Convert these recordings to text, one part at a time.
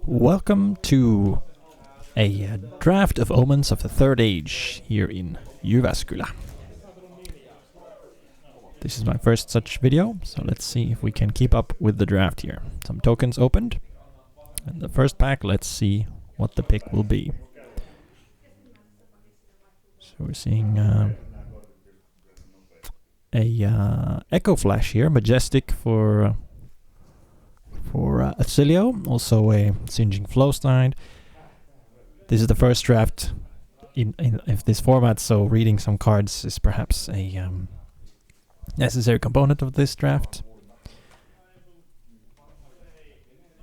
Welcome to a draft of Omens of the Third Age here in Jyväskylä. This is my first such video, so let's see if we can keep up with the draft here. Some tokens opened, and the first pack, let's see what the pick will be. So we're seeing a Echo Flash here, Majestic for Acilio, also a Singeing Flowstein. This is the first draft in this format, so reading some cards is perhaps a necessary component of this draft.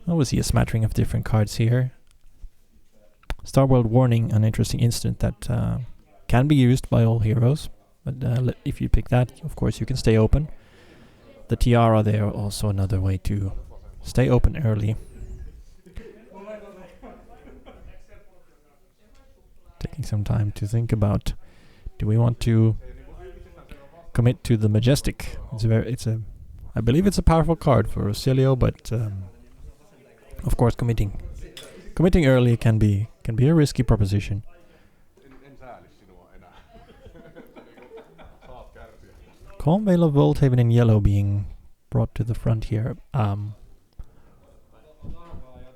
We see a smattering of different cards here. Star World Warning, an interesting instant that can be used by all heroes, but if you pick that, of course you can stay open. The Tiara there, also another way to stay open early. Taking some time to think about, do we want to commit to the Majestic? I believe it's a powerful card for Acilio, but of course committing early can be a risky proposition. Calm Veil of Volthaven in yellow being brought to the front here.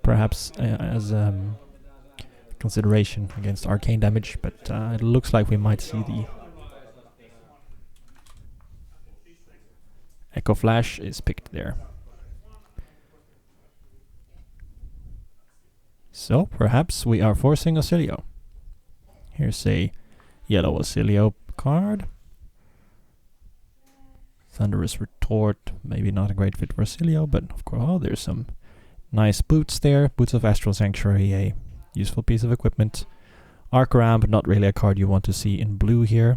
Perhaps as consideration against arcane damage, but it looks like we might see the Echo Flash is picked there. So perhaps we are forcing Acilio. Here's a yellow Acilio card. Thunderous Retort, maybe not a great fit for Acilio, but of course, there's some nice boots there. Boots of Astral Sanctuary, a useful piece of equipment. Arc Ramp, not really a card you want to see in blue here.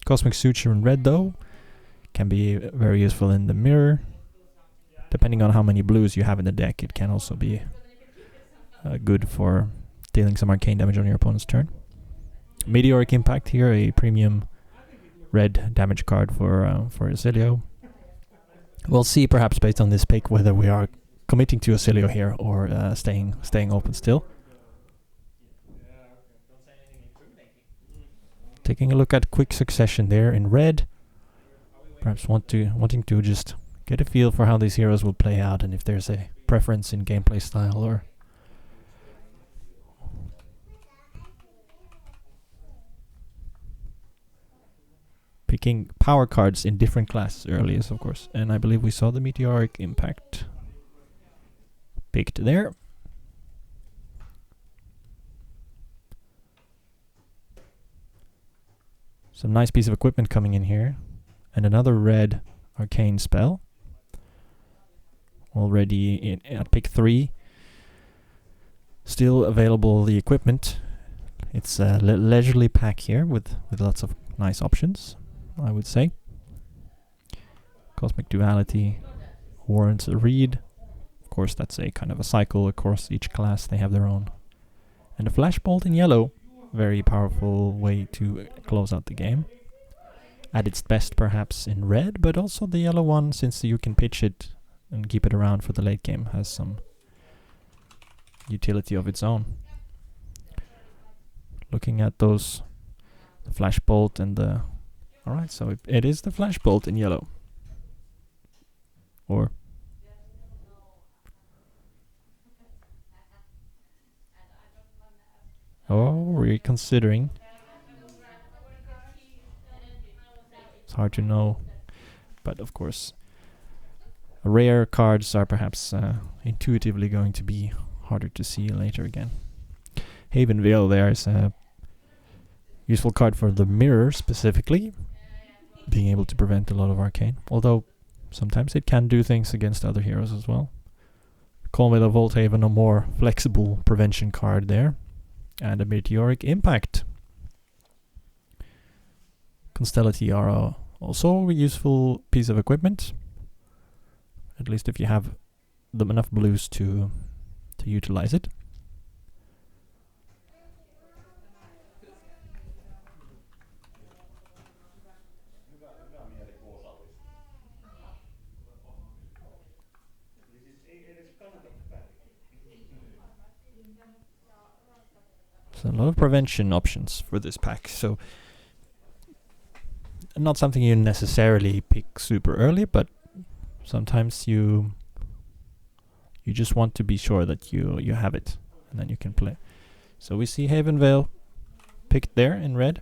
Cosmic Suture in red though, can be very useful in the mirror. Depending on how many blues you have in the deck, it can also be good for dealing some arcane damage on your opponent's turn. Meteoric Impact here, a premium red damage card for Acilio. We'll see, perhaps based on this pick, whether we are committing to Acilio here or staying open still. Taking a look at Quick Succession there in red. Perhaps wanting to just get a feel for how these heroes will play out and if there's a preference in gameplay style or picking power cards in different classes early is, of course. And I believe we saw the Meteoric Impact picked there. Some nice piece of equipment coming in here. And another red arcane spell. Already at pick 3. Still available the equipment. It's a leisurely pack here with lots of nice options, I would say. Cosmic Duality warrants a read. Of course, that's a kind of a cycle across each class. They have their own. And a Flashbolt in yellow. Very powerful way to close out the game. At its best perhaps in red, but also the yellow one, since you can pitch it and keep it around for the late game, has some utility of its own. Looking at those, the Flashbolt and the... Alright, so it is the Flashbolt in yellow. Or... Oh, reconsidering. It's hard to know, but of course, rare cards are perhaps intuitively going to be harder to see later again. Haven Veil there is a useful card for the mirror specifically, being able to prevent a lot of arcane, although sometimes it can do things against other heroes as well. Calm Veil of Volthaven, a more flexible prevention card there, and a Meteoric Impact. Constella Tiara, also a useful piece of equipment, at least if you have enough blues to utilize it. So a lot of prevention options for this pack. So not something you necessarily pick super early, but sometimes you just want to be sure that you have it, and then you can play. So we see Havenvale picked there in red.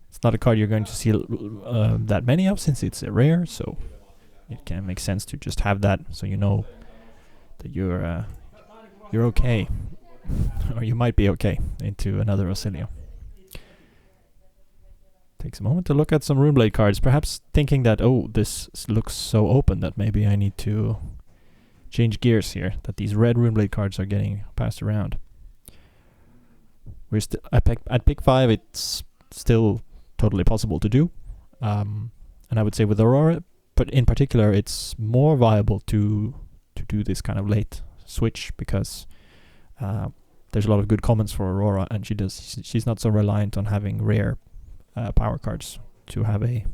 It's not a card you're going to see that many of, since it's a rare, so it can make sense to just have that, so you know that you're okay, or you might be okay, into another Rosilio. Takes a moment to look at some Runeblade cards, perhaps thinking that, oh, this looks so open that maybe I need to change gears here, that these red Runeblade cards are getting passed around. At pick 5, it's still totally possible to do, and I would say with Aurora, but in particular, it's more viable to do this kind of late switch, because there's a lot of good commons for Aurora, and she's not so reliant on having rare power cards to have a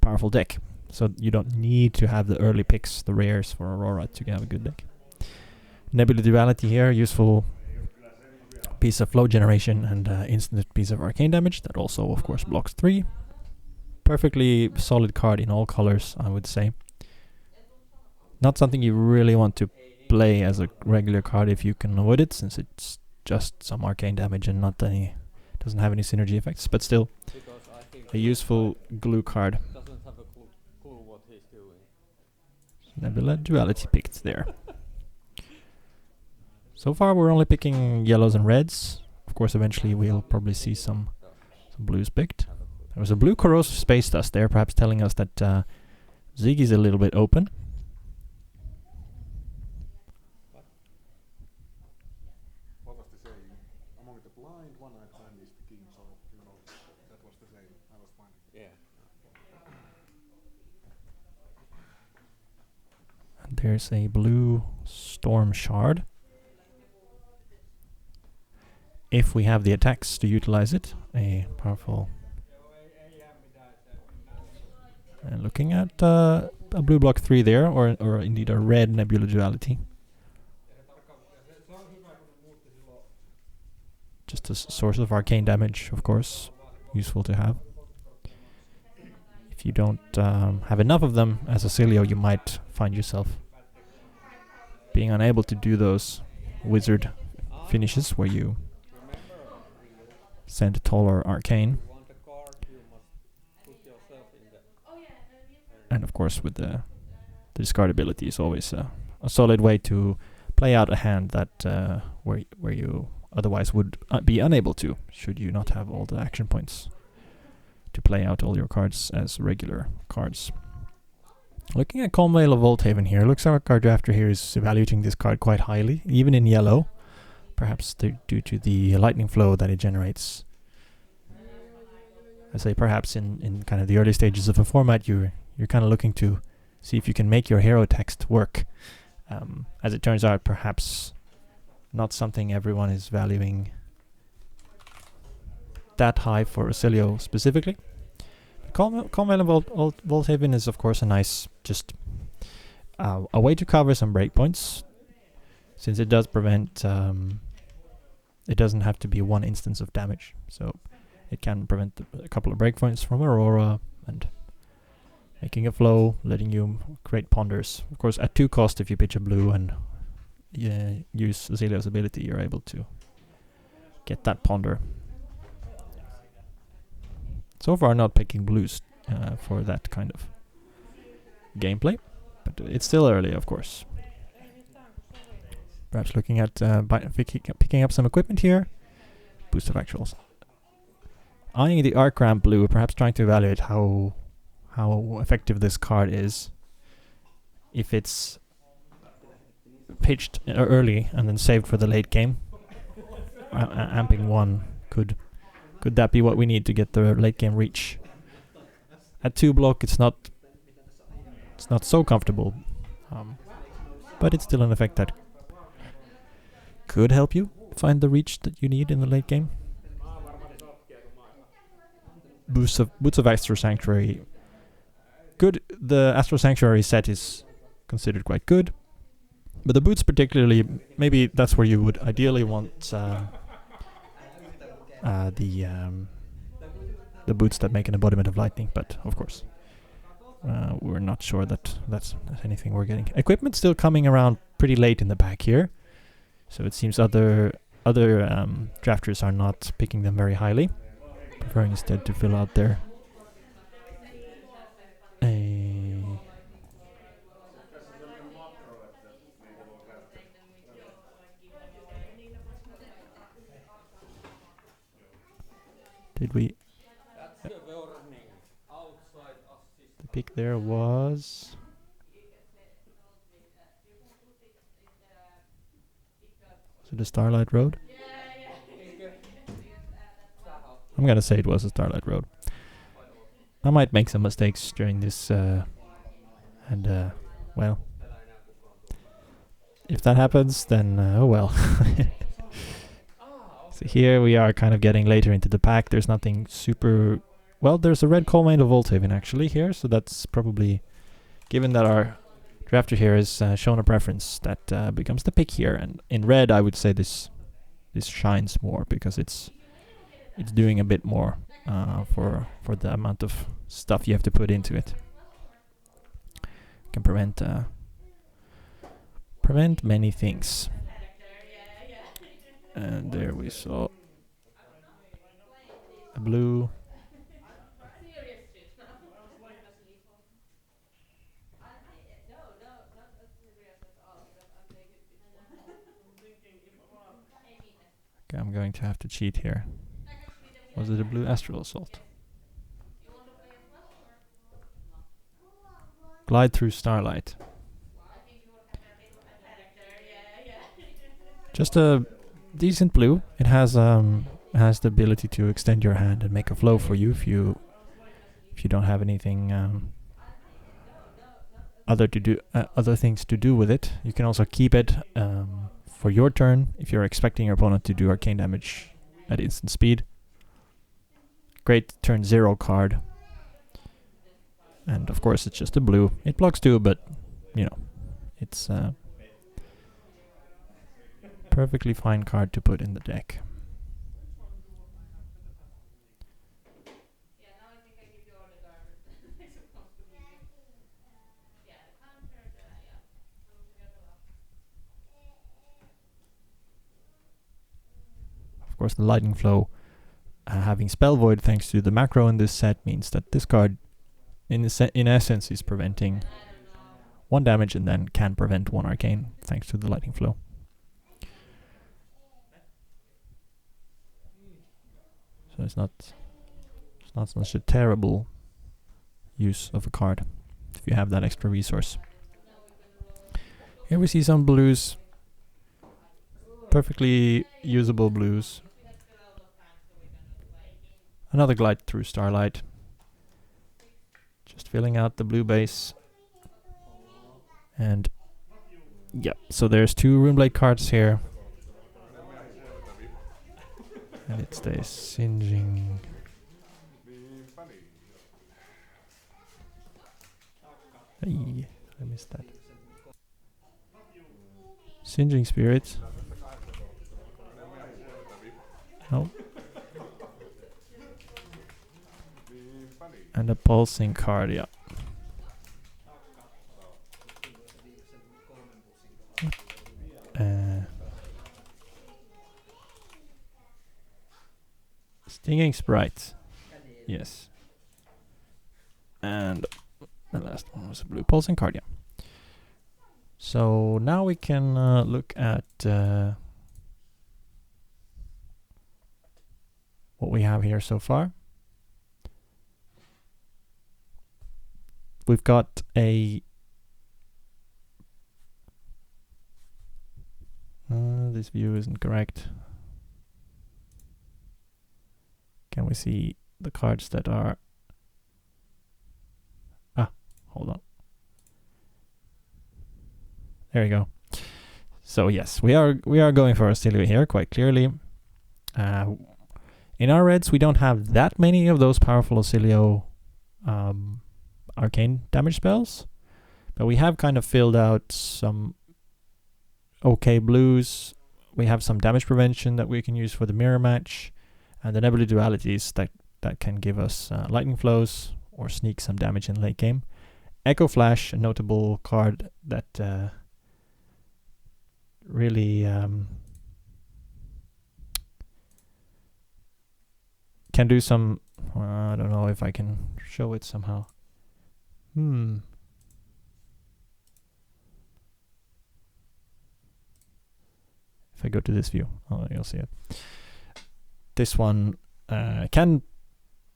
powerful deck. So you don't need to have the early picks, the rares for Aurora, to have a good deck. Nebula Duality here, useful piece of flow generation and instant piece of arcane damage that also, of course, blocks 3. Perfectly solid card in all colors, I would say. Not something you really want to play as a regular card if you can avoid it, since it's just some arcane damage and doesn't have any synergy effects, but still a useful glue card. Nebula Duality picked there. So far we're only picking yellows and reds. Of course, eventually we'll probably see some blues picked. There was a blue corrosive space dust there, perhaps telling us that Ziggy's a little bit open. What was the saying? Among the blind, one-eyed man is the king, so that was the saying I was finding. Yeah. And there's a blue storm shard. If we have the attacks to utilize it, a powerful. And looking at a blue block 3 there, or indeed a red Nebula Duality. Just a source of arcane damage, of course, useful to have. If you don't have enough of them as a Cilio, you might find yourself being unable to do those wizard finishes where you send a taller arcane. And of course, with the discard ability is always a solid way to play out a hand that where you otherwise would be unable to, should you not have all the action points to play out all your cards as regular cards. Looking at Convale of Volthaven here, looks like our drafter here is evaluating this card quite highly, even in yellow, perhaps due to the lightning flow that it generates. I say perhaps in kind of the early stages of a format, you're kind of looking to see if you can make your hero text work. As it turns out, perhaps not something everyone is valuing that high for Rosilio specifically. Convale of Volthaven is of course a nice, just a way to cover some breakpoints, since it does prevent, it doesn't have to be one instance of damage, so it can prevent a couple of breakpoints from Aurora and making a flow, letting you create ponders. Of course, at 2 cost, if you pitch a blue and use Zelia's ability, you're able to get that ponder. So far, not picking blues for that kind of gameplay, but it's still early, of course. Perhaps looking at picking up some equipment here. Boost of actuals. Eyeing the Arc Ramp blue, perhaps trying to evaluate how effective this card is. If it's pitched early and then saved for the late game, amping 1 could that be what we need to get the late game reach? At 2 block, it's not so comfortable, but it's still an effect that could help you find the reach that you need in the late game. Boots of Astral Sanctuary. Good. The Astral Sanctuary set is considered quite good. But the boots particularly, maybe that's where you would ideally want the boots that make an embodiment of lightning. But of course, we're not sure that that's anything we're getting. Equipment still coming around pretty late in the pack here, so it seems other drafters are not picking them very highly, preferring instead to fill out their Did we? The pick there was. Was it a Starlight Road? I'm gonna say it was a Starlight Road. I might make some mistakes during this, well, if that happens, then oh well. So here we are kind of getting later into the pack. There's nothing super... Well, there's a red Coalmine of Volthaven actually here, so that's probably... Given that our drafter here has shown a preference, that becomes the pick here. And in red, I would say this shines more because it's doing a bit more for the amount of stuff you have to put into it. Can prevent many things. And there we saw a blue. Okay, I'm going to have to cheat here. Was it a blue Astral Assault? Glide through Starlight. Just a decent blue. It has the ability to extend your hand and make a flow for you if you don't have anything other things to do with it. You can also keep it for your turn if you're expecting your opponent to do arcane damage at instant speed. Great turn 0 card. And of course it's just a blue. It blocks 2, but you know, it's perfectly fine card to put in the deck. Of course, the Lightning Flow having Spell Void thanks to the macro in this set means that this card in essence is preventing 1 damage and then can prevent 1 arcane thanks to the Lightning Flow. So it's not such a terrible use of a card if you have that extra resource. Here we see some blues, perfectly usable blues. Another Glide through Starlight. Just filling out the blue base. And yep, so there's 2 Runeblade cards here. And it's the Singeing. Hey, I missed that. Singeing Spirit. No. And a Pulsing card, yeah. Stinging Sprite. Yes. And the last one was a blue Pulsing card, yeah. So now we can look at what we have here so far. We've got a... this view isn't correct. Can we see the cards that are... hold on. There you go. So yes, we are going for Astilio here quite clearly. In our reds, we don't have that many of those powerful Astilio arcane damage spells, but we have kind of filled out some okay blues. We have some damage prevention that we can use for the mirror match, and the Nebula dualities that can give us lightning flows or sneak some damage in late game. Echo Flash, a notable card that really can do some. I don't know if I can show it somehow. If I go to this view, you'll see it. This one can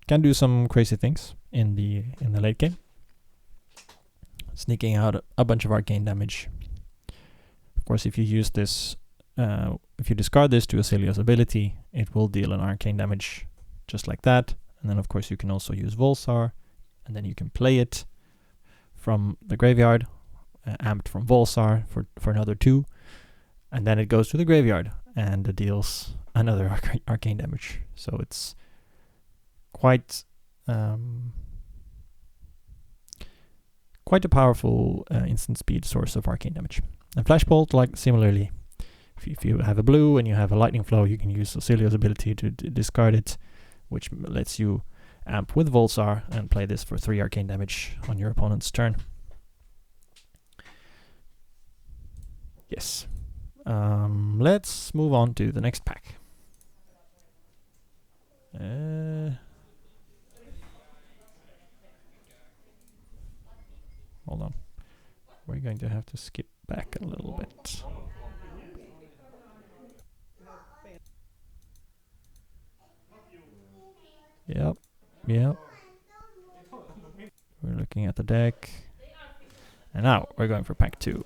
do some crazy things in the late game, sneaking out a bunch of arcane damage. Of course, if you use this, if you discard this to Acelia's ability, it will deal an arcane damage just like that. And then, of course, you can also use Volsar, and then you can play it from the graveyard, amped from Volsar for another 2. And then it goes to the graveyard and it deals another arcane damage. So it's quite a powerful instant speed source of arcane damage. And Flashbolt, like similarly, if you have a blue and you have a lightning flow, you can use Cecilia's ability to discard it, which lets you amp with Volsar and play this for 3 arcane damage on your opponent's turn. Yes. Let's move on to the next pack. Hold on. We're going to have to skip back a little bit. Yep. We're looking at the deck. And now we're going for pack 2.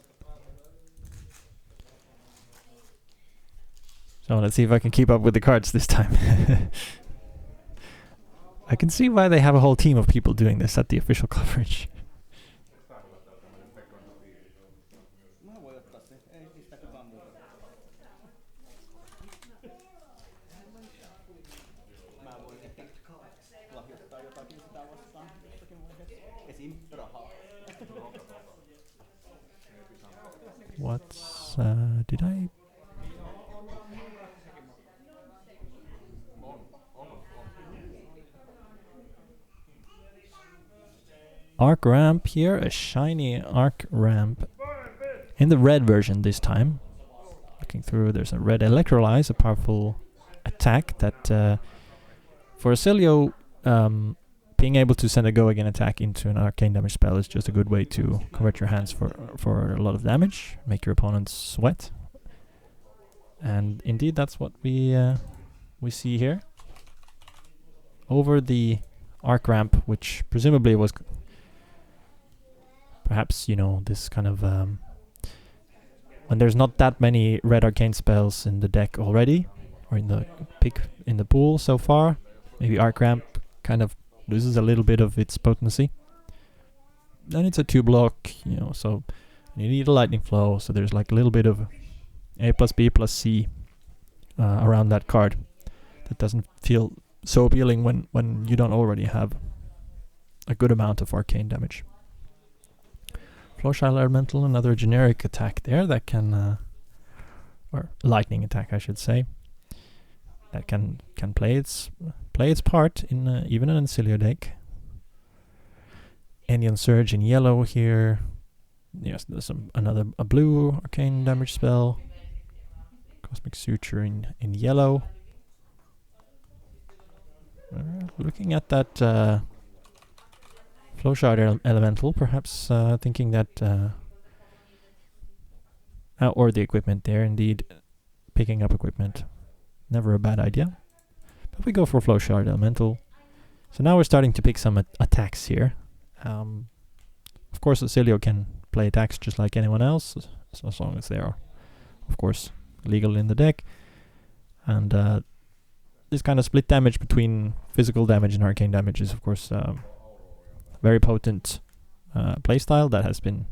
So let's see if I can keep up with the cards this time. I can see why they have a whole team of people doing this at the official coverage. What's did I? Arc ramp here, a shiny arc ramp in the red version this time. Looking through, there's a red Electrolyze, a powerful attack that for Acilio, being able to send a go again attack into an arcane damage spell is just a good way to convert your hands for a lot of damage, make your opponents sweat. And indeed, that's what we see here. Over the arc ramp, which presumably was perhaps, this kind of when there's not that many red arcane spells in the deck already, or in the pick in the pool so far, maybe arc ramp kind of loses a little bit of its potency. Then it's a 2-block, so you need a lightning flow, so there's like a little bit of A plus B plus C around that card that doesn't feel so appealing when you don't already have a good amount of arcane damage. Flowshile Elemental, another generic attack there that can, or lightning attack I should say, that can play its part in even an Ancilio deck. Endian Surge in yellow here. Yes, there's a blue arcane damage spell. Cosmic Suture in yellow. Looking at that Flowshard Elemental, perhaps thinking that or the equipment there, indeed, picking up equipment, never a bad idea. But we go for Flowshard Elemental. So now we're starting to pick some attacks here. Of course, Acilio can play attacks just like anyone else, as long as they are, of course, legal in the deck. And this kind of split damage between physical damage and arcane damage is, of course, very potent playstyle that has been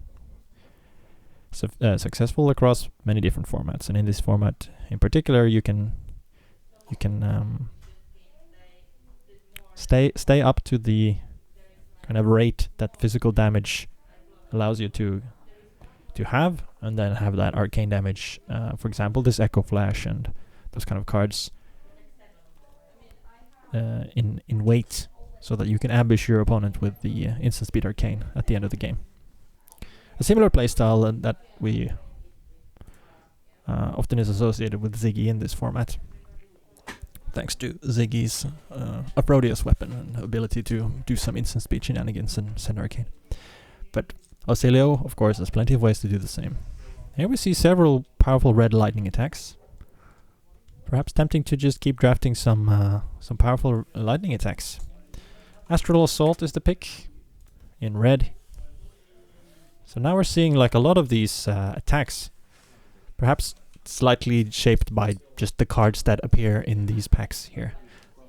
successful across many different formats. And in this format in particular, you can stay up to the kind of rate that physical damage allows you to to have, and then have that arcane damage. For example, this Echo Flash and those kind of cards in weight, so that you can ambush your opponent with the instant speed arcane at the end of the game. A similar playstyle that we often is associated with Ziggy in this format, thanks to Ziggy's Aphrodite's weapon and ability to do some instant speed shenanigans and send arcane. But Auxilio, of course, has plenty of ways to do the same. Here we see several powerful red lightning attacks. Perhaps tempting to just keep drafting some powerful lightning attacks. Astral Assault is the pick in red. So now we're seeing like a lot of these attacks, perhaps slightly shaped by just the cards that appear in these packs here.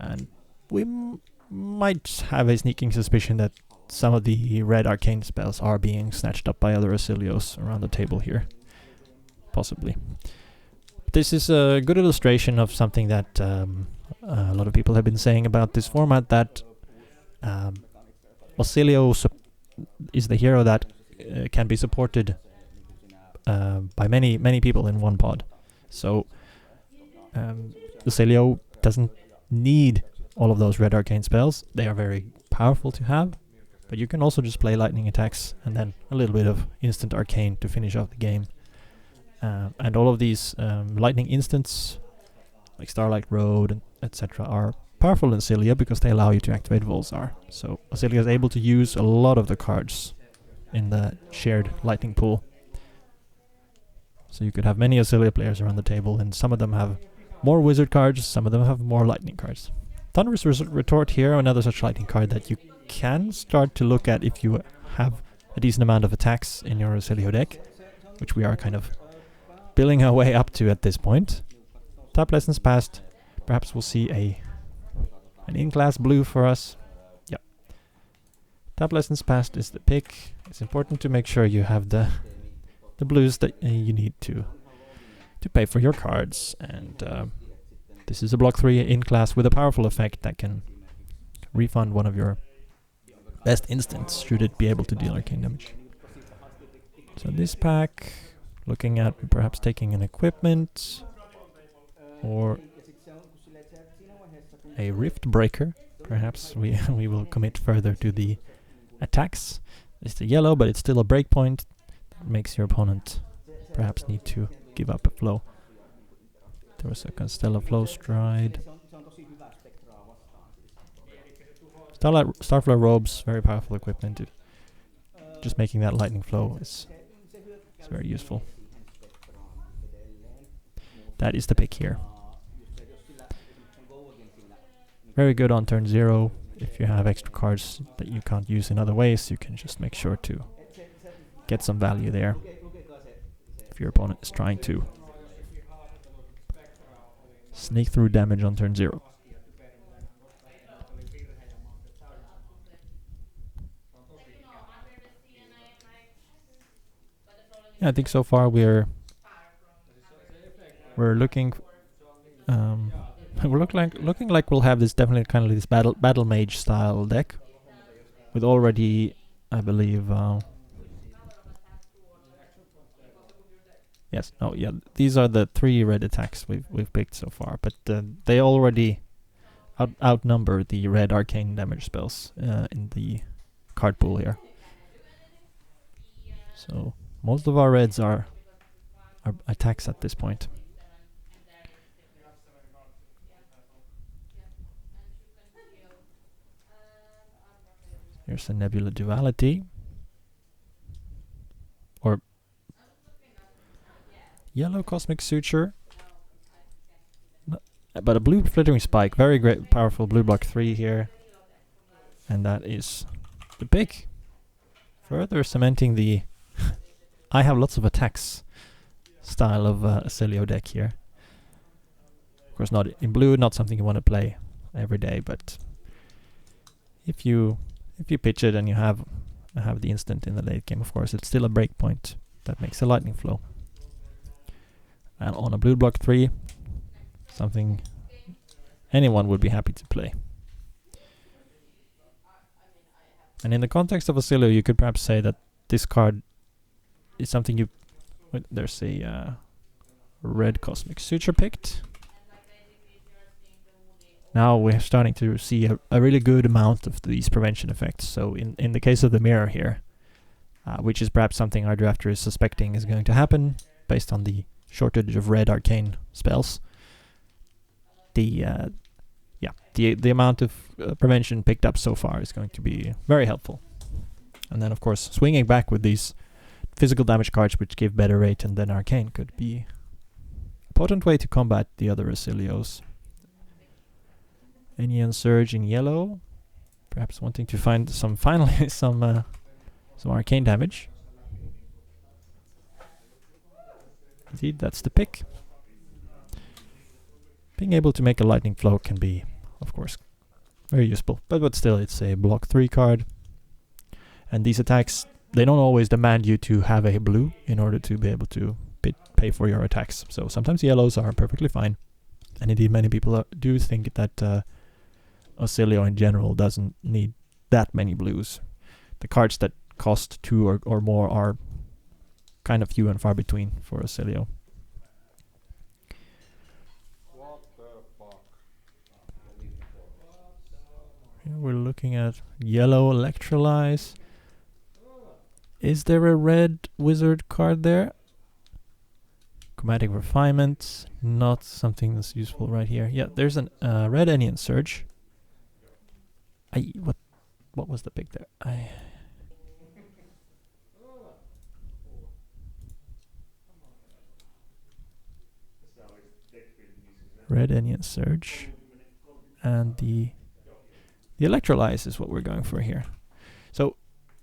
And we might have a sneaking suspicion that some of the red arcane spells are being snatched up by other Auxilios around the table here. Possibly. This is a good illustration of something that a lot of people have been saying about this format, that Auxilio is the hero that can be supported by many people in one pod. So Auxilio doesn't need all of those red arcane spells. They are very powerful to have, but you can also just play lightning attacks and then a little bit of instant arcane to finish off the game. And all of these lightning instants, like Starlight Road and etc., are powerful in Auxilia because they allow you to activate Volzar. So Auxilia is able to use a lot of the cards in the shared lightning pool. So you could have many Auxilia players around the table, and some of them have more wizard cards, some of them have more lightning cards. Thunderous Retort here, another such lightning card that you can start to look at if you have a decent amount of attacks in your Auxilio deck, which we are kind of building our way up to at this point. Top Lessons Past, perhaps we'll see an in-class blue for us. Yep. Top Lessons Past is the pick. It's important to make sure you have the blues that you need to pay for your cards, and this is a block 3 in-class with a powerful effect that can refund one of your best instants should it be able to deal arcane damage. So this pack, looking at perhaps taking an equipment or a Rift Breaker. Perhaps we will commit further to the attacks. It's the yellow, but it's still a breakpoint that makes your opponent perhaps need to give up a flow. There was a Constellar Flow Stride. Starflare Robes, very powerful equipment. Just making that lightning flow is very useful. That is the pick here. Very good on turn 0. If you have extra cards that you can't use in other ways, you can just make sure to get some value there if your opponent is trying to sneak through damage on turn 0. Yeah, I think so far we're looking we're looking like we'll have this definitely kind of this battle mage style deck with already, I believe, these are the 3 red attacks we've picked so far, but they already outnumber the red arcane damage spells in the card pool here. So most of our reds are attacks at this point. Here's a Nebula Duality. Or yellow Cosmic Suture. But a blue Flittering Spike. Very great, powerful blue block 3 here. And that is the pick. Further cementing the I have lots of attacks style of Auxilio deck here. Of course, not in blue, not something you want to play every day, but if you pitch it and you have the instant in the late game, of course, it's still a breakpoint that makes a lightning flow. And on a blue block 3, something anyone would be happy to play. And in the context of Auxilio, you could perhaps say that this card is something you... There's a red Cosmic Suture picked. Now we're starting to see a really good amount of these prevention effects. So in the case of the mirror here, which is perhaps something our drafter is suspecting is going to happen based on the shortage of red arcane spells, the amount of prevention picked up so far is going to be very helpful. And then of course swinging back with these physical damage cards which give better rate and then arcane could be a potent way to combat the other Resilios. Enian Surge in yellow, perhaps wanting to find finally some arcane damage. Indeed, that's the pick. Being able to make a lightning flow can be, of course, very useful, but still it's a block 3 card. And these attacks, they don't always demand you to have a blue in order to be able to pay for your attacks. So sometimes yellows are perfectly fine. And indeed many people do think that Auxilio in general doesn't need that many blues. The cards that cost 2 or more are kind of few and far between for Auxilio. What the fuck? Here we're looking at yellow Electrolyze. Is there a red wizard card there? Chromatic Refinement, not something that's useful right here. Yeah, there's a red Enian Surge. What was the pick there? Red Enian Surge, and the Electrolyze is what we're going for here. So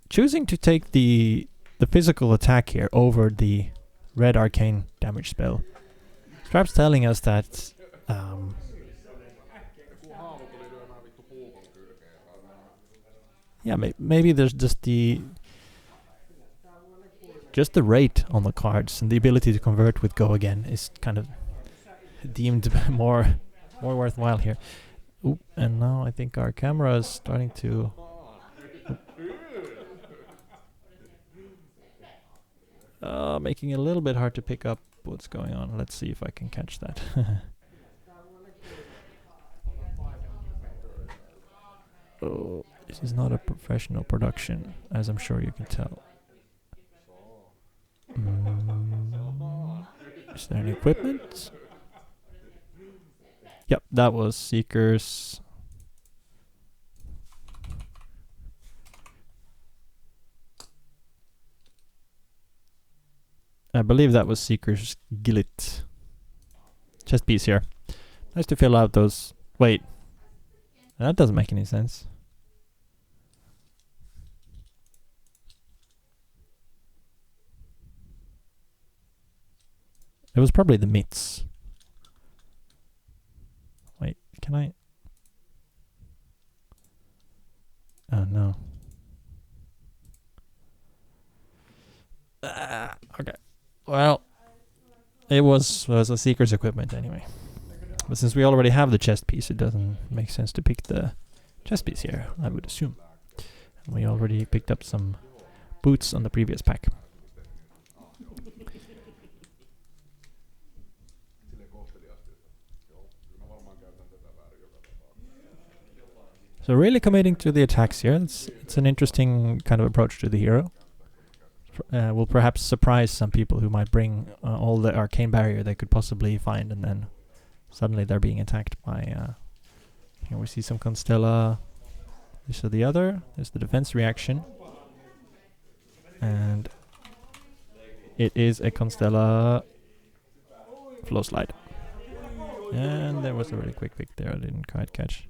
choosing to take the physical attack here over the red arcane damage spell is perhaps telling us that yeah, maybe there's just the rate on the cards and the ability to convert with Go Again is kind of deemed more worthwhile here. Oop, and now I think our camera is starting to... making it a little bit hard to pick up what's going on. Let's see if I can catch that. Oh, this is not a professional production, as I'm sure you can tell. Is there any equipment? Yep, that was Seekers. I believe that was Seeker's Gillet. Chest piece here. Nice to fill out those... Wait. That doesn't make any sense. It was probably the mitts. Wait, can I... Oh no. Okay. Well, it was a Seeker's equipment anyway. But since we already have the chest piece, it doesn't make sense to pick the chest piece here, I would assume. And we already picked up some boots on the previous pack. So really committing to the attacks here. It's an interesting kind of approach to the hero. Will perhaps surprise some people who might bring all the arcane barrier they could possibly find, and then suddenly they're being attacked by... here we see some Constella. This is the other. There's the defense reaction. And it is a Constella Flow Slide. And there was a really quick pick there I didn't quite catch.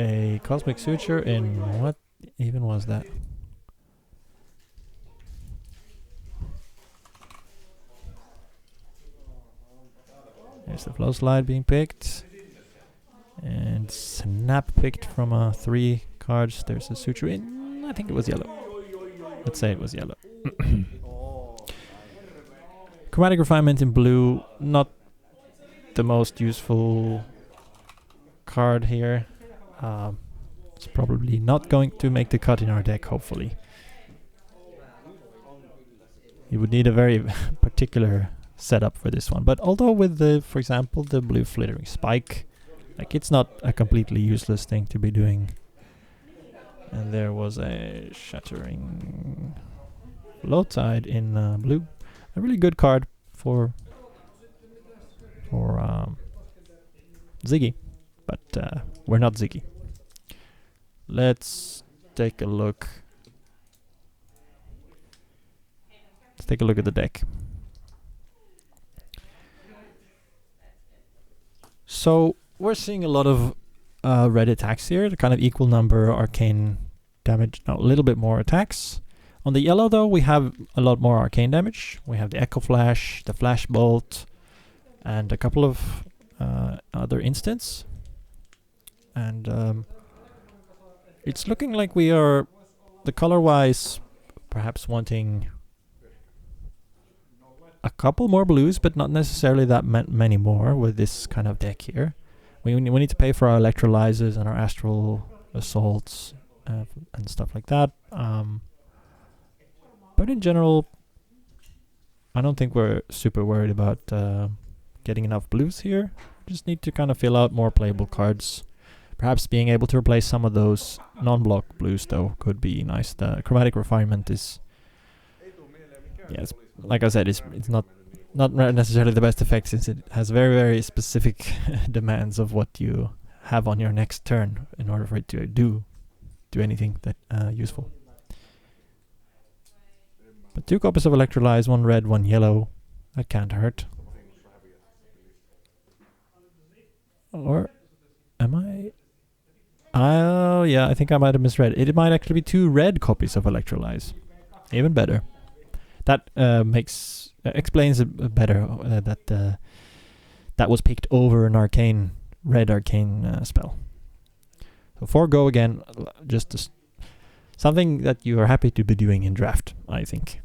A Cosmic Suture in what even was that? There's the Flow Slide being picked. And Snap picked from 3 cards. There's a Suture in, I think it was yellow. Let's say it was yellow. Chromatic Refinement in blue, not the most useful card here. It's probably not going to make the cut in our deck, hopefully. You would need a very particular setup for this one. But although with the, for example, the blue flittering spike, like it's not a completely useless thing to be doing. And there was a shattering low tide in blue. A really good card for Ziggy, but we're not Ziggy. Let's take a look. Let's take a look at the deck. So we're seeing a lot of red attacks here, the kind of equal number arcane damage, no, a little bit more attacks. On the yellow though, we have a lot more arcane damage. We have the Echo Flash, the Flash Bolt, and a couple of other instants. And it's looking like we are, the color-wise, perhaps wanting a couple more blues, but not necessarily that many more with this kind of deck here. We need to pay for our electrolyzers and our astral assaults and stuff like that. But in general, I don't think we're super worried about getting enough blues here. Just need to kind of fill out more playable cards. Perhaps being able to replace some of those non-block blues though could be nice. The chromatic refinement is, yeah, it's, like I said, it's not necessarily the best effect, since it has very, very specific demands of what you have on your next turn in order for it to do anything that useful. But 2 copies of Electrolyze, 1 red, 1 yellow. That can't hurt. Or am I? Oh yeah, I think I might have misread. It might actually be 2 red copies of Electrolyze. Even better. That explains it better that that was picked over an red arcane spell. So 4 go again, just something that you are happy to be doing in draft, I think,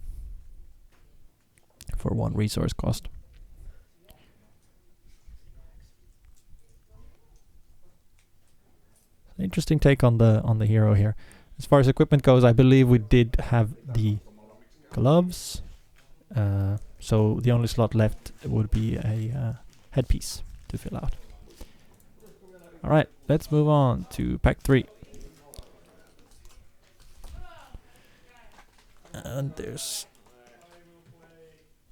for 1 resource cost. Interesting take on the hero here. As far as equipment goes, I believe we did have the gloves, so the only slot left would be a headpiece to fill out. Alright, let's move on to pack 3. And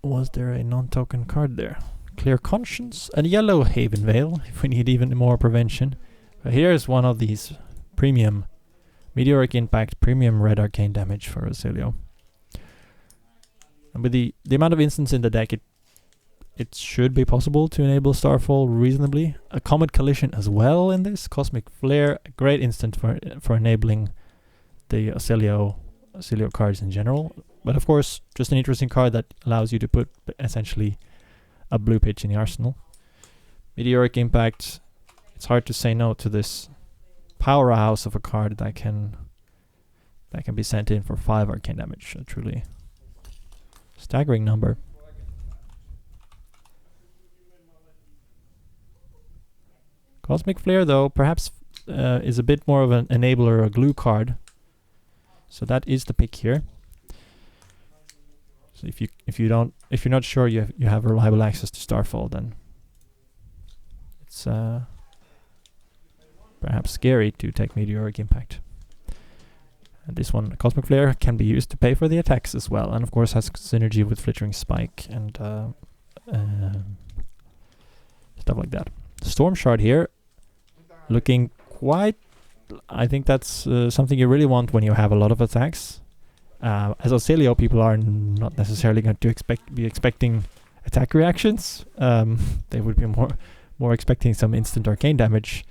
was there a non-token card there? Clear Conscience and Yellow Haven Veil, if we need even more prevention. But here's one of these premium Meteoric Impact, premium red arcane damage for Rosilio. And with the amount of instants in the deck, it should be possible to enable Starfall reasonably. A Comet Collision as well in this. Cosmic Flare, a great instant for enabling the Rosilio cards in general. But of course, just an interesting card that allows you to put essentially a blue pitch in the arsenal. Meteoric Impact. It's hard to say no to this powerhouse of a card that can be sent in for 5 arcane damage. A truly staggering number. Cosmic Flare, though, perhaps is a bit more of an enabler, a glue card. So that is the pick here. So if you're not sure you have reliable access to Starfall, then it's perhaps scary to take Meteoric Impact. And this one, Cosmic Flare, can be used to pay for the attacks as well, and of course has synergy with Flittering Spike and stuff like that. Storm Shard here, looking quite. I think that's something you really want when you have a lot of attacks. As Rosilio, people are not necessarily going to be expecting attack reactions. They would be more expecting some instant arcane damage.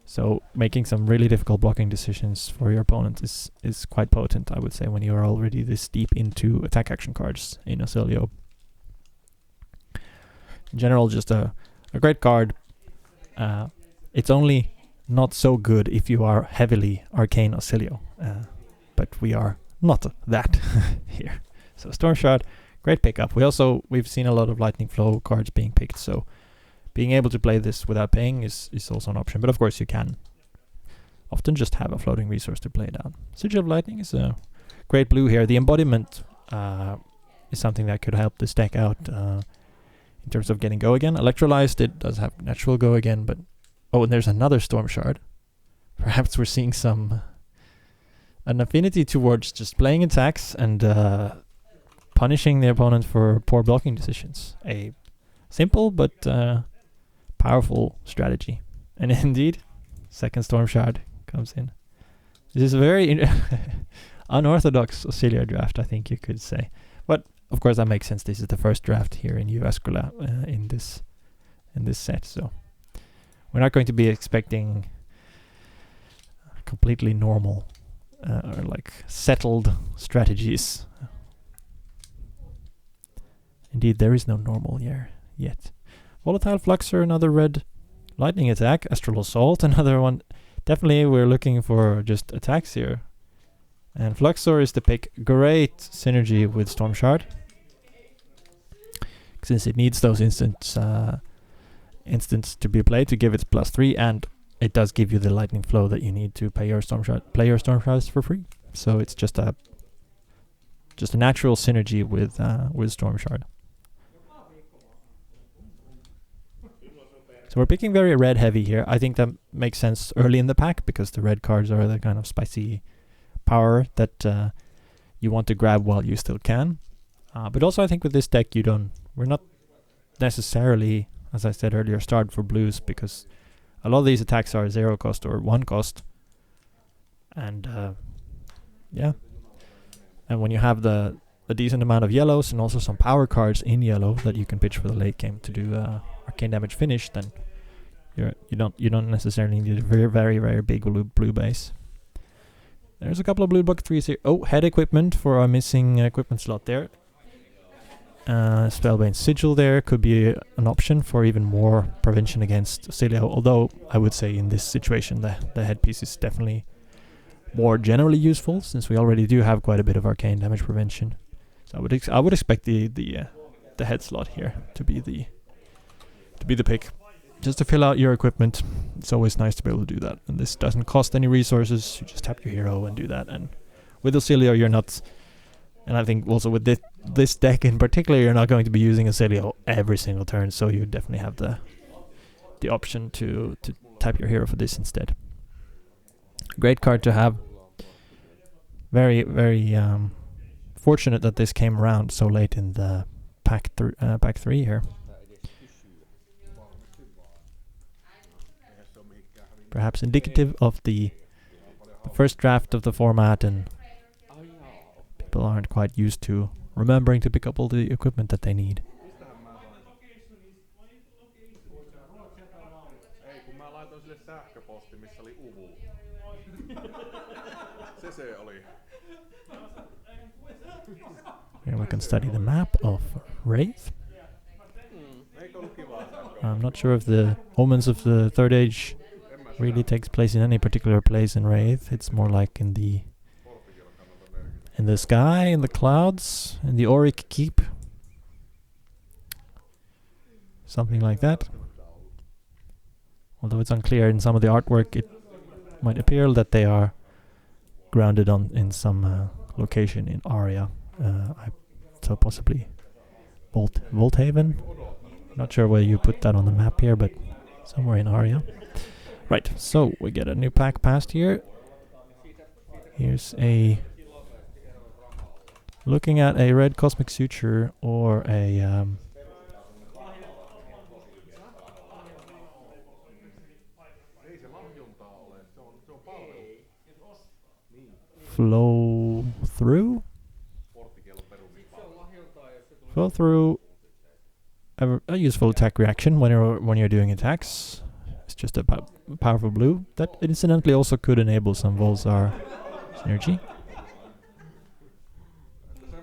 So making some really difficult blocking decisions for your opponent is quite potent, I would say, when you are already this deep into attack action cards in Rosilio. In general, just a great card. It's only not so good if you are heavily arcane Rosilio, but we are not that here. So Storm Shard, great pickup. We've seen a lot of Lightning Flow cards being picked, so being able to play this without paying is also an option. But of course you can often just have a floating resource to play down. Sigil of Lightning is a great blue here. The embodiment is something that could help this deck out in terms of getting go again. Electrolyzed, it does have natural go again, but oh, and there's another Storm Shard. Perhaps we're seeing an affinity towards just playing attacks and punishing the opponent for poor blocking decisions. A simple but powerful strategy. And indeed, second Storm Shard comes in. This is a very unorthodox Auxilia draft, I think you could say. But of course that makes sense. This is the first draft here in Jyväskylä in this set, so we're not going to be expecting completely normal or like settled strategies. Indeed, there is no normal here yet. Volatile Fluxer, another red lightning attack. Astral Assault, another one. Definitely we're looking for just attacks here. And Fluxor is the pick. Great synergy with Storm Shard, since it needs those instants to be played to give it +3, and it does give you the lightning flow that you need to play your Storm Shards for free. So it's just a natural synergy with Storm Shard. So we're picking very red heavy here. I think that makes sense early in the pack because the red cards are the kind of spicy power that you want to grab while you still can. But also I think with this deck we're not necessarily, as I said earlier, starved for blues, because a lot of these attacks are 0 cost or 1 cost. And yeah. And when you have a decent amount of yellows and also some power cards in yellow that you can pitch for the late game to do arcane damage finish, then you don't necessarily need a very big blue base. There's a couple of blue bucket 3s here. Oh, head equipment for our missing equipment slot there. Spellbane Sigil there could be an option for even more prevention against Auxilia, although I would say in this situation the headpiece is definitely more generally useful, since we already do have quite a bit of arcane damage prevention. So I would expect the head slot here to be the pick, just to fill out your equipment. It's always nice to be able to do that, and this doesn't cost any resources. You just tap your hero and do that. And with Auxilia you're not, and I think also with this deck in particular, you're not going to be using Auxilia every single turn, so you definitely have the option to tap your hero for this instead. Great card to have. Very fortunate that this came around so late in the pack 3 here. Perhaps indicative of the first draft of the format, and people aren't quite used to remembering to pick up all the equipment that they need. Here we can study the map of Wraith. I'm not sure if the Omens of the Third Age really takes place in any particular place in Wraith. It's more like in the sky, in the clouds, in the Auric Keep. Something like that. Although it's unclear in some of the artwork, it might appear that they are grounded in some location in Aria. So possibly Volthaven. Not sure where you put that on the map here, but somewhere in Aria. Right, so we get a new pack passed here. Here's looking at a red Cosmic Suture or a Flow Through. Flow Through, a useful attack reaction when you're doing attacks. It's just a powerful blue that incidentally also could enable some Volzar synergy.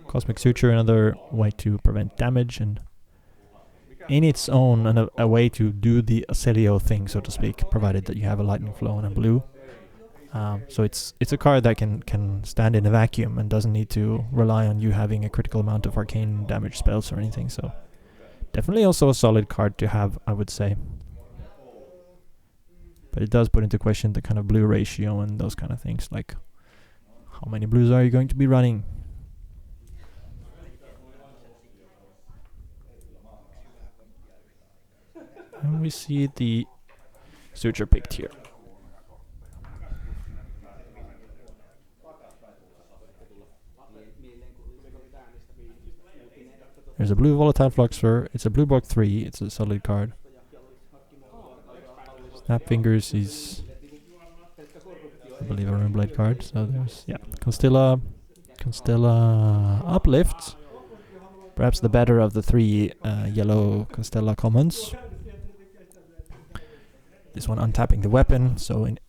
Cosmic Suture, another way to prevent damage, and in its own a way to do the Auxilio thing, so to speak, provided that you have a lightning flow and a blue. So it's a card that can stand in a vacuum and doesn't need to rely on you having a critical amount of arcane damage spells or anything. So definitely also a solid card to have, I would say. But it does put into question the kind of blue ratio and those kind of things, like how many blues are you going to be running? And we see the suture picked here. There's a blue volatile fluxer. It's a blue block 3. It's a solid card. Snap Fingers is, I believe, a Runeblade card. So there's, yeah, Constilla Uplift. Perhaps the better of the 3 yellow Constilla commons. This one untapping the weapon, so it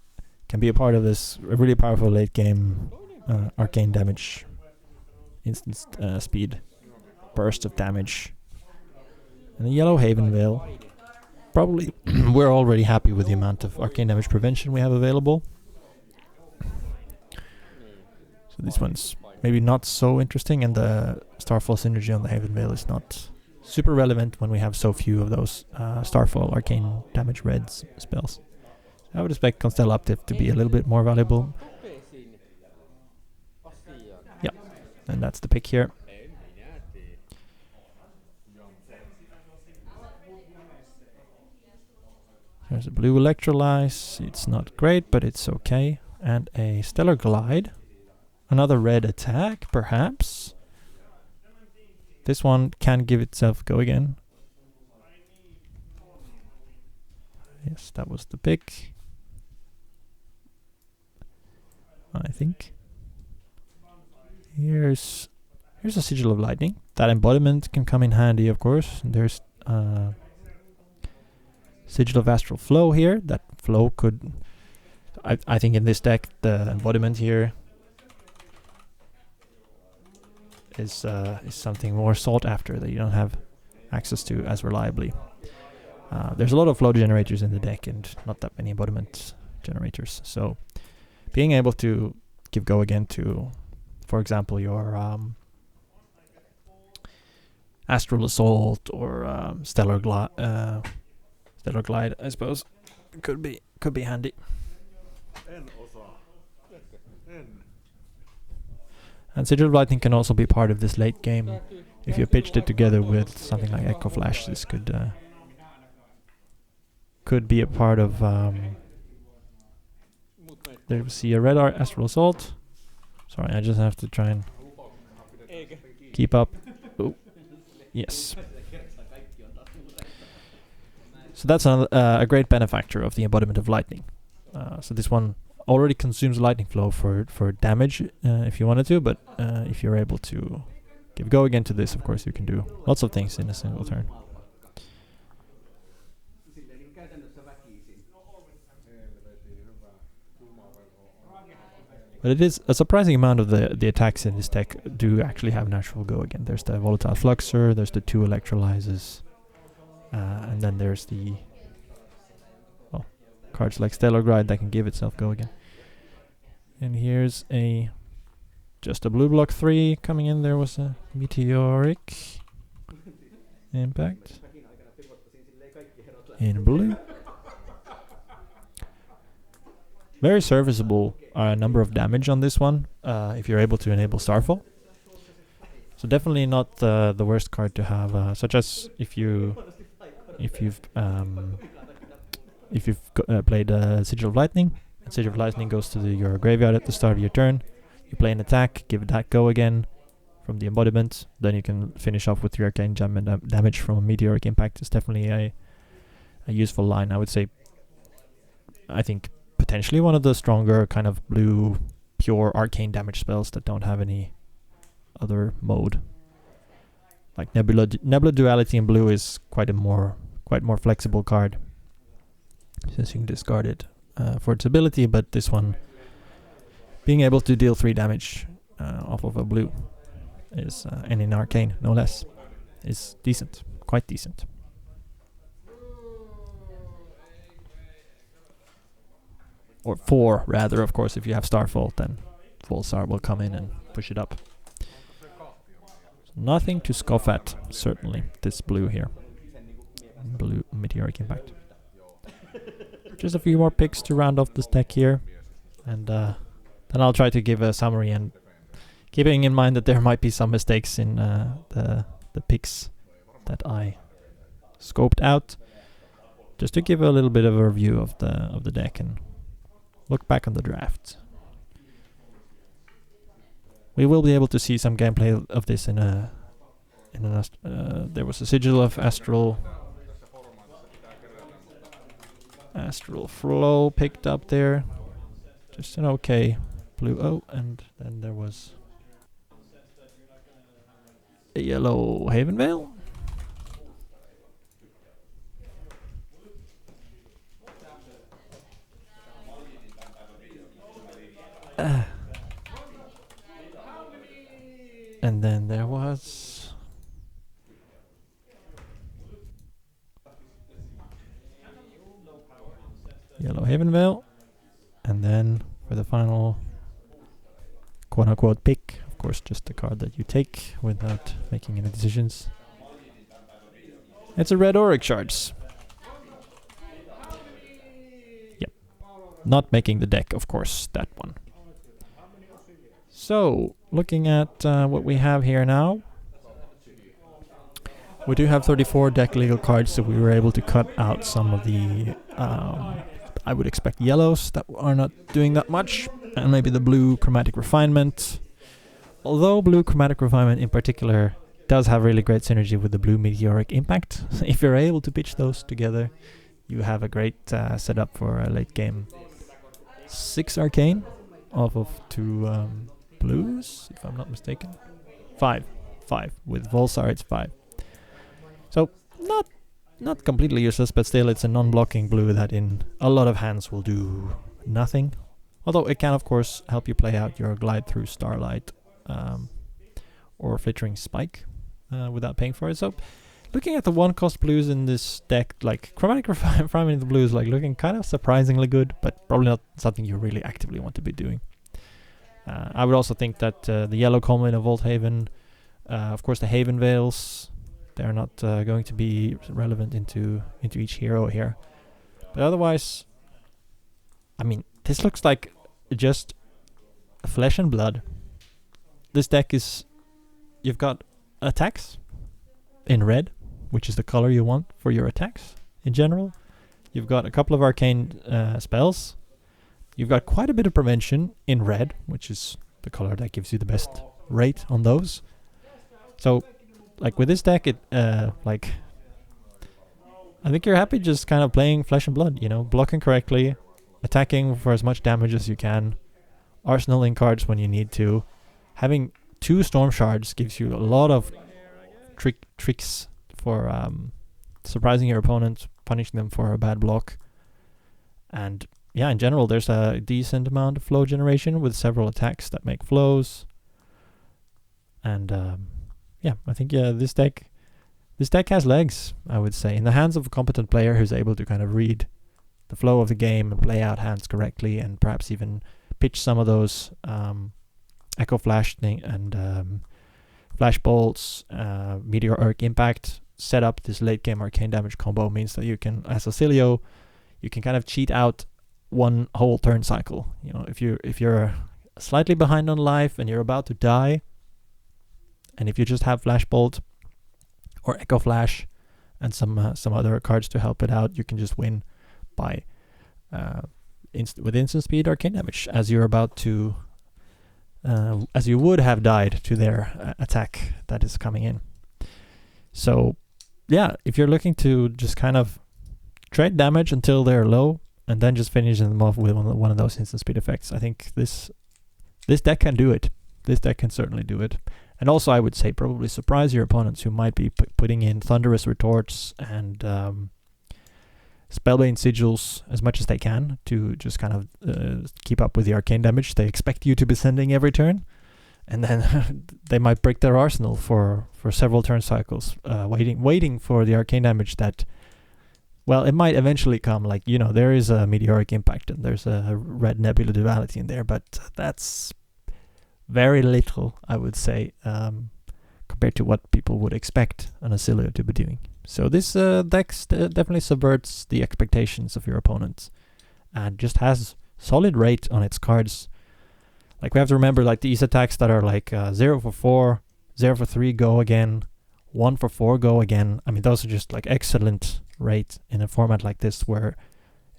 can be a part of this really powerful late game arcane damage, instant speed, burst of damage. And the yellow Haven Veil. Probably we're already happy with the amount of arcane damage prevention we have available. So this one's maybe not so interesting, and the Starfall synergy on the Haven Veil is not super relevant when we have so few of those Starfall arcane damage reds spells. I would expect Constella Uplift to be a little bit more valuable. Yeah, and that's the pick here. There's a blue Electrolyze. It's not great, but it's okay. And a Stellar Glide. Another red attack, perhaps. This one can give itself go again. Yes, that was the pick, I think. Here's a Sigil of Lightning. That embodiment can come in handy, of course. And there's Sigil of Astral Flow here. That flow could... I think in this deck, the embodiment here is something more sought after that you don't have access to as reliably. There's a lot of flow generators in the deck and not that many embodiment generators. So being able to give go again to, for example, your Astral Assault or Stellar Glide, I suppose, could be handy. And Sigil of Lightning can also be part of this late game. If you pitched it together with something like Echo Flash, this could be a part of... there we see a red Astral Assault. Sorry, I just have to try and keep up. Oh, yes. So that's a great benefactor of the embodiment of lightning. So this one already consumes lightning flow for damage if you wanted to, but if you're able to give go again to this, of course you can do lots of things in a single turn. But it is a surprising amount of the attacks in this deck do actually have natural go again. There's the Volatile Fluxer, there's the 2 Electrolyzes, and then there's the cards like Stellar Glide that can give itself go again. And here's just a blue block 3 coming in. There was a Meteoric Impact in blue. Very serviceable number of damage on this one if you're able to enable Starfall. So definitely not the worst card to have, such as if you've played Sigil of Lightning, and Sigil of Lightning goes to your graveyard at the start of your turn. You play an attack, give that go again from the embodiment, then you can finish off with your Arcane Gem and damage from a Meteoric Impact. Is definitely a useful line. I would say, I think, potentially one of the stronger kind of blue, pure arcane damage spells that don't have any other mode. Like Nebula Duality in blue is quite more flexible card, since you can discard it for its ability, but this one, being able to deal 3 damage off of a blue is, and in arcane no less, is decent, quite decent. Or 4 rather, of course. If you have Starfall, then Full Star will come in and push it up. So nothing to scoff at, certainly, this blue here. Blue Meteoric Impact. just a few more picks to round off this deck here, and then I'll try to give a summary, and keeping in mind that there might be some mistakes in the picks that I scoped out, just to give a little bit of a review of the deck and look back on the draft. We will be able to see some gameplay of this in there was a sigil of astral flow picked up there, just an okay blue. Oh, and then there was a yellow Haven Veil. And then there was yellow Haven Veil. And then for the final quote-unquote pick, of course just the card that you take without making any decisions. It's a red Auric Shards. Yep. Not making the deck, of course, that one. So, looking at what we have here now, we do have 34 deck legal cards, so we were able to cut out some of the, I would expect, yellows that are not doing that much, and maybe the blue Chromatic Refinement. Although blue Chromatic Refinement in particular does have really great synergy with the blue Meteoric Impact. If you're able to pitch those together, you have a great setup for a late game 6 Arcane off of 2 blues, if I'm not mistaken. 5 with Volsar, it's 5. So not completely useless, but still it's a non-blocking blue that in a lot of hands will do nothing. Although it can of course help you play out your Glide Through Starlight or Flittering Spike without paying for it. So looking at the 1-cost blues in this deck, like Chromatic Refinement in the blues, like looking kind of surprisingly good, but probably not something you really actively want to be doing. I would also think that the yellow Common of Vault Haven, of course the Haven Veils, they're not going to be relevant into each hero here. But otherwise, I mean, this looks like just flesh and blood. This deck is, you've got attacks in red, which is the color you want for your attacks in general. You've got a couple of arcane spells. You've got quite a bit of prevention in red, which is the color that gives you the best rate on those. So, like with this deck, it like I think you're happy just kind of playing flesh and blood, you know, blocking correctly, attacking for as much damage as you can, arsenaling cards when you need to. Having 2 Storm Shards gives you a lot of tricks for surprising your opponent, punishing them for a bad block. And yeah, in general, there's a decent amount of flow generation with several attacks that make flows. And yeah, I think this deck has legs, I would say, in the hands of a competent player who's able to kind of read the flow of the game and play out hands correctly, and perhaps even pitch some of those Echo Flash and Flash Bolts, Meteoric Impact, set up this late game arcane damage combo means that you can, as a Cilio, you can kind of cheat out one whole turn cycle. You know, if you're slightly behind on life and you're about to die, and if you just have Flash Bolt or Echo Flash and some other cards to help it out, you can just win by with instant speed arcane damage as you're about to as you would have died to their attack that is coming in. So yeah, if you're looking to just kind of trade damage until they're low and then just finishing them off with one of those instant speed effects, I think this deck can do it. This deck can certainly do it. And also, I would say probably surprise your opponents who might be putting in Thunderous Retorts and Spellbane Sigils as much as they can to just kind of keep up with the arcane damage they expect you to be sending every turn. And then they might break their arsenal for several turn cycles, waiting for the arcane damage that, well, it might eventually come. Like, you know, there is a Meteoric Impact and there's a red Nebula Duality in there, but that's very little, I would say, compared to what people would expect an Acilio to be doing. So this deck definitely subverts the expectations of your opponents and just has solid rate on its cards. Like we have to remember, like these attacks that are like 0 for 4, 0 for 3, go again, 1 for 4, go again. I mean, those are just like excellent rate in a format like this, where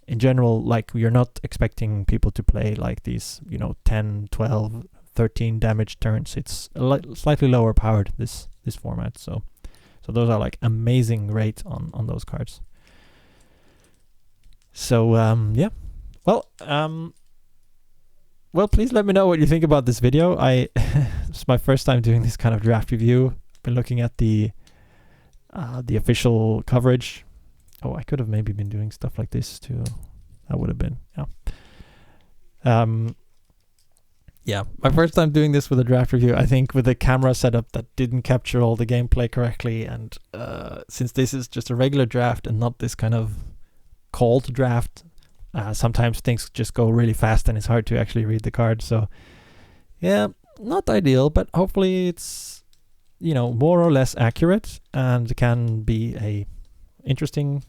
in general, like you're not expecting people to play like these, 10, 12, 13 damage turns. It's slightly lower powered, this format. So those are like amazing rate on those cards. So yeah. Well, please let me know what you think about this video. It's my first time doing this kind of draft review. I've been looking at the official coverage. Oh, I could have maybe been doing stuff like this too. That would have been, yeah. My first time doing this with a draft review. I think with a camera setup that didn't capture all the gameplay correctly, and since this is just a regular draft and not this kind of called draft, sometimes things just go really fast and it's hard to actually read the card. So yeah, not ideal, but hopefully it's more or less accurate and can be a interesting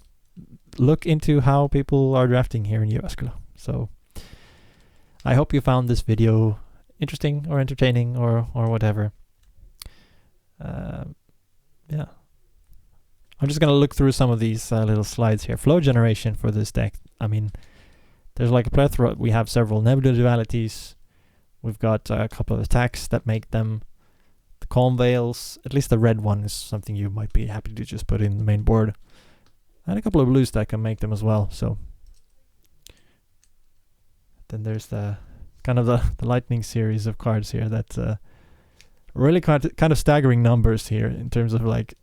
look into how people are drafting here in Jyväskylä. So I hope you found this video interesting or entertaining or whatever. Yeah, I'm just gonna look through some of these little slides here. Flow generation for this deck. I mean, there's like a plethora. We have several nebula dualities. We've got a couple of attacks that make them. The calm veils, at least the red one, is something you might be happy to just put in the main board. And a couple of blues that can make them as well. So then there's the kind of the lightning series of cards here that really kind of staggering numbers here in terms of like,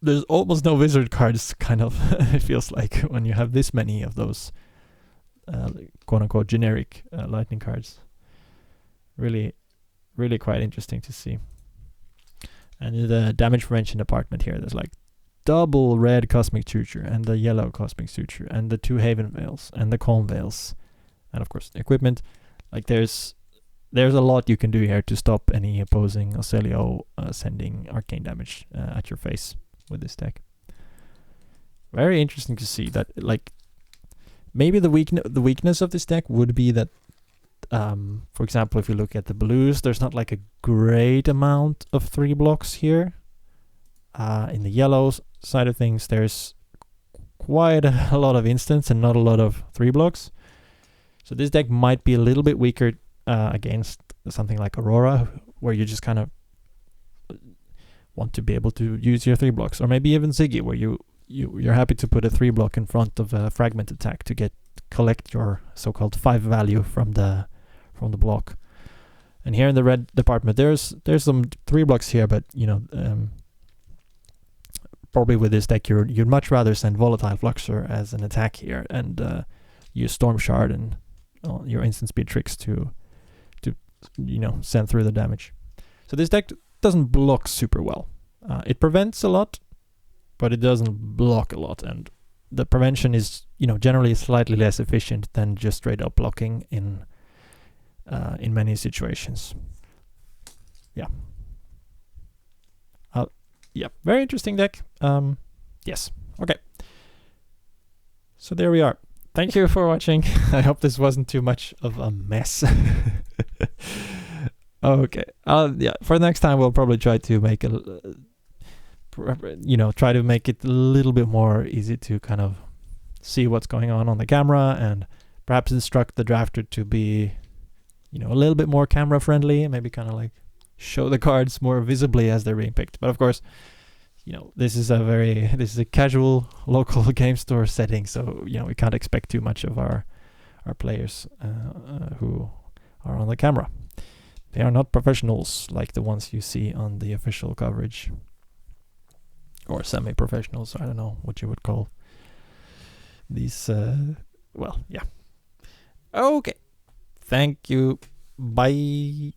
there's almost no wizard cards, kind of. It feels like when you have this many of those quote unquote generic lightning cards. Really quite interesting to see. And in the damage prevention department here, there's like double red Cosmic Suture and the yellow Cosmic Suture and the 2 Haven Veils and the Calm Veils, and of course the equipment. Like there's a lot you can do here to stop any opposing Ocelio sending arcane damage at your face with this deck. Very interesting to see that. Like maybe the weakness of this deck would be that, for example, if you look at the blues, there's not like a great amount of 3 blocks here. In the yellows side of things, there's quite a lot of instants and not a lot of 3 blocks. So this deck might be a little bit weaker against something like Aurora, where you just kind of want to be able to use your 3 blocks, or maybe even Ziggy, where you're happy to put a 3 block in front of a fragment attack to collect your so-called 5 value from the block. And here in the red department, there's some 3 blocks here, but probably with this deck you'd much rather send Volatile Fluxer as an attack here and use Storm Shard and your instant speed tricks to send through the damage. So this deck doesn't block super well. It prevents a lot, but it doesn't block a lot, and the prevention is generally slightly less efficient than just straight up blocking in many situations. Yeah. Yeah, very interesting deck. Yes. Okay. So there we are. Thank you for watching. I hope this wasn't too much of a mess. Okay. Yeah. For next time, we'll probably try to make try to make it a little bit more easy to kind of see what's going on the camera, and perhaps instruct the drafter to be, a little bit more camera friendly, and maybe kind of like show the cards more visibly as they're being picked. But of course, this is a casual local game store setting, so we can't expect too much of our players who are on the camera. They are not professionals like the ones you see on the official coverage, or semi-professionals. I don't know what you would call these. Well, yeah. Okay. Thank you. Bye.